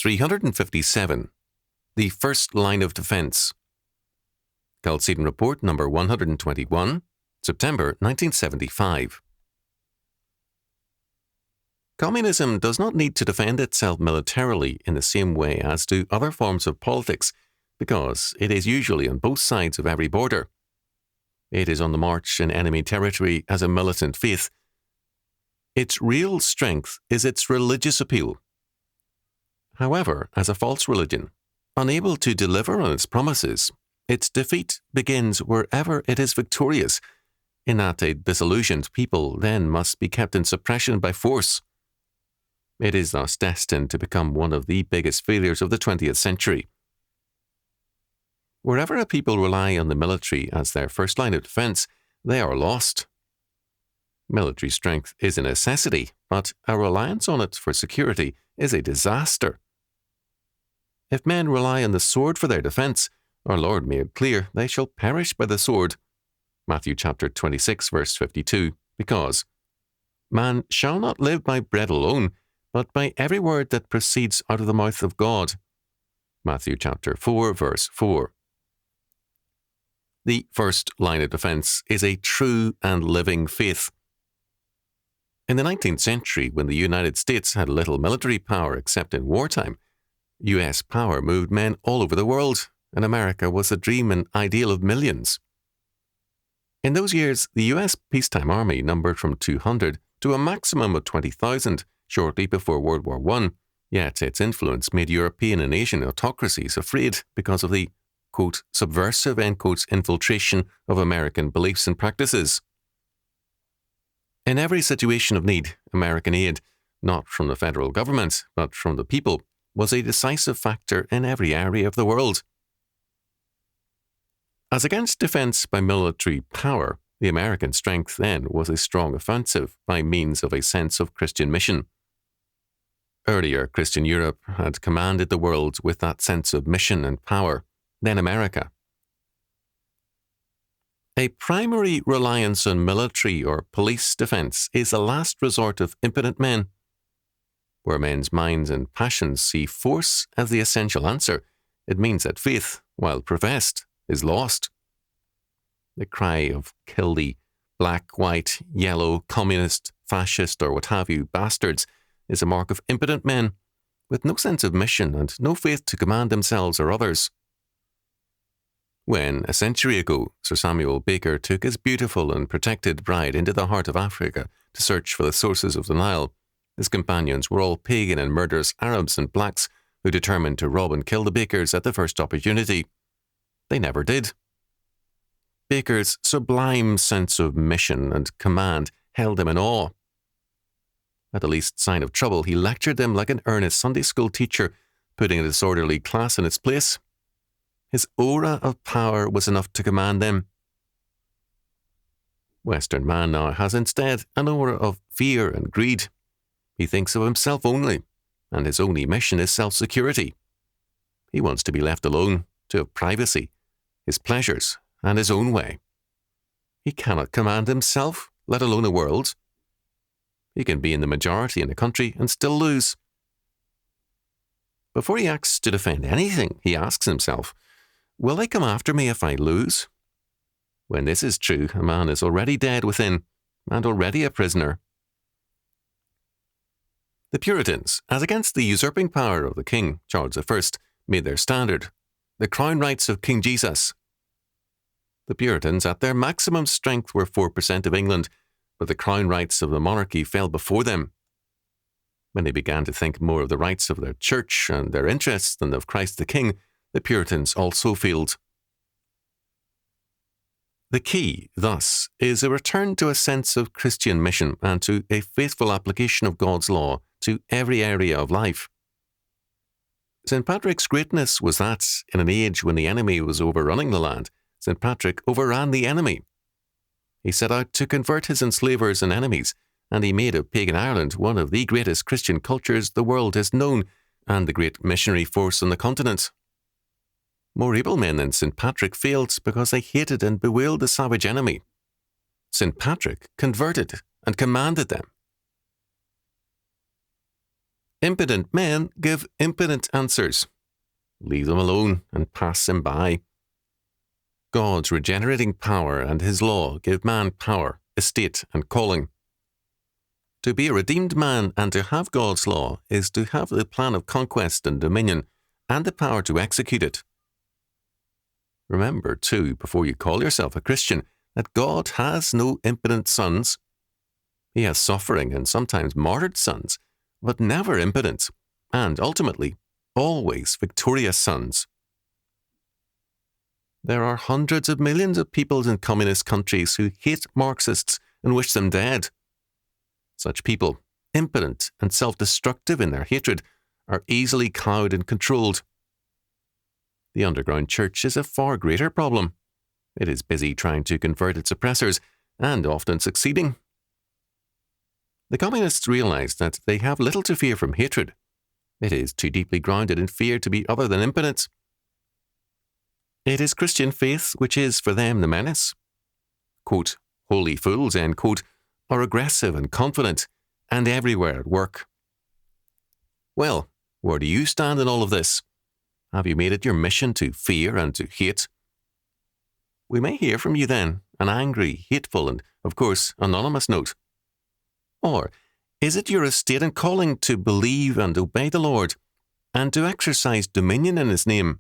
357. The First Line of Defense. Chalcedon Report number 121, September 1975. Communism does not need to defend itself militarily in the same way as do other forms of politics, because it is usually on both sides of every border. It is on the march in enemy territory as a militant faith. Its real strength is its religious appeal. However, as a false religion, unable to deliver on its promises, its defeat begins wherever it is victorious, in that a disillusioned people then must be kept in suppression by force. It is thus destined to become one of the biggest failures of the 20th century. Wherever a people rely on the military as their first line of defense, they are lost. Military strength is a necessity, but a reliance on it for security is a disaster. If men rely on the sword for their defense, our Lord made clear they shall perish by the sword. Matthew chapter 26, verse 52, because man shall not live by bread alone, but by every word that proceeds out of the mouth of God. Matthew chapter 4, verse 4. The first line of defense is a true and living faith. In the 19th century, when the United States had little military power except in wartime, U.S. power moved men all over the world, and America was the dream and ideal of millions. In those years, the U.S. peacetime army numbered from 200 to a maximum of 20,000 shortly before World War I, yet its influence made European and Asian autocracies afraid because of the, quote, subversive, end quotes, infiltration of American beliefs and practices. In every situation of need, American aid, not from the federal government, but from the people, was a decisive factor in every area of the world. As against defense by military power, the American strength then was a strong offensive by means of a sense of Christian mission. Earlier, Christian Europe had commanded the world with that sense of mission and power, then America. A primary reliance on military or police defense is the last resort of impotent men. Where men's minds and passions see force as the essential answer, it means that faith, while professed, is lost. The cry of kill the black, white, yellow, communist, fascist, or what have you bastards is a mark of impotent men, with no sense of mission and no faith to command themselves or others. When, a century ago, Sir Samuel Baker took his beautiful and protected bride into the heart of Africa to search for the sources of the Nile, his companions were all pagan and murderous Arabs and blacks who determined to rob and kill the Bakers at the first opportunity. They never did. Baker's sublime sense of mission and command held him in awe. At the least sign of trouble, he lectured them like an earnest Sunday school teacher, putting a disorderly class in its place. His aura of power was enough to command them. Western man now has instead an aura of fear and greed. He thinks of himself only, and his only mission is self-security. He wants to be left alone, to have privacy, his pleasures, and his own way. He cannot command himself, let alone the world. He can be in the majority in a country and still lose. Before he acts to defend anything, he asks himself, will they come after me if I lose? When this is true, a man is already dead within, and already a prisoner. The Puritans, as against the usurping power of the King, Charles I, made their standard, the crown rights of King Jesus. The Puritans, at their maximum strength, were 4% of England, but the crown rights of the monarchy fell before them. When they began to think more of the rights of their church and their interests than of Christ the King, the Puritans also failed. The key, thus, is a return to a sense of Christian mission and to a faithful application of God's law to every area of life. St. Patrick's greatness was that, in an age when the enemy was overrunning the land, St. Patrick overran the enemy. He set out to convert his enslavers and enemies, and he made of pagan Ireland one of the greatest Christian cultures the world has known, and the great missionary force on the continent. More able men than St. Patrick failed because they hated and bewailed the savage enemy. St. Patrick converted and commanded them. Impotent men give impotent answers. Leave them alone and pass them by. God's regenerating power and his law give man power, estate, and calling. To be a redeemed man and to have God's law is to have the plan of conquest and dominion and the power to execute it. Remember, too, before you call yourself a Christian, that God has no impotent sons. He has suffering and sometimes martyred sons, but never impotent, and ultimately, always victorious sons. There are hundreds of millions of people in communist countries who hate Marxists and wish them dead. Such people, impotent and self-destructive in their hatred, are easily cowed and controlled. The underground church is a far greater problem. It is busy trying to convert its oppressors, and often succeeding. The communists realize that they have little to fear from hatred. It is too deeply grounded in fear to be other than impotent. It is Christian faith which is for them the menace. Quote, holy fools, end quote, are aggressive and confident, and everywhere at work. Well, where do you stand in all of this? Have you made it your mission to fear and to hate? We may hear from you then, an angry, hateful, and, of course, anonymous note. Or is it your estate and calling to believe and obey the Lord, and to exercise dominion in his name?